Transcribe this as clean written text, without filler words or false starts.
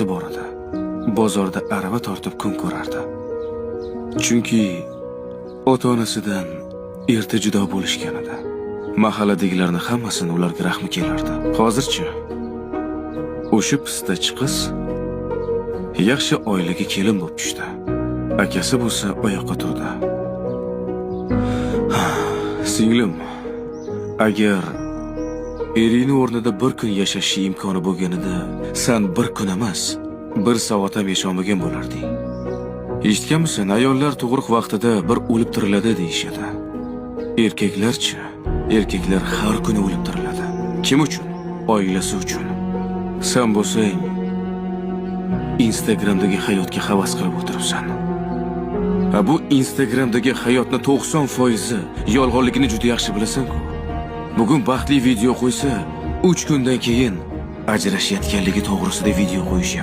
bor edi. Bozorda arava tortib kun ko'rardi. Chunki ota-onasidan erta judo bo'lishgan edi. Mahalladagilarning hammasini ularga rahmi kelardi. Hozirchi o'sha pistachi qiz yaxshi oilaga kelin bo'lib tushdi. Akasi bo'lsa oyoqqa turdi. Singlim, agar erining o'rnida bir kun yashash imkoni bo'lganida, sen bir kun emas, bir soat ham yasholmagan bo'larding. Eshitganmisan, ayollar tug'ruq vaqtida bir o'lib tiriladi deyishadi. Erkaklarchi, erkaklar har kuni o'lib tiriladi. Kim uchun? Oilasi uchun. Sen bo'lsang, Instagramdagi hayotga havas qilib o'tiribsan. Bu Instagramdagi hayotni 90% yolg'onligini juda yaxshi bilasan-ku. Bugun baxtli video qo'ysa, 3 kundan keyin ajrashayotganligi to'g'risida video qo'yishyapti.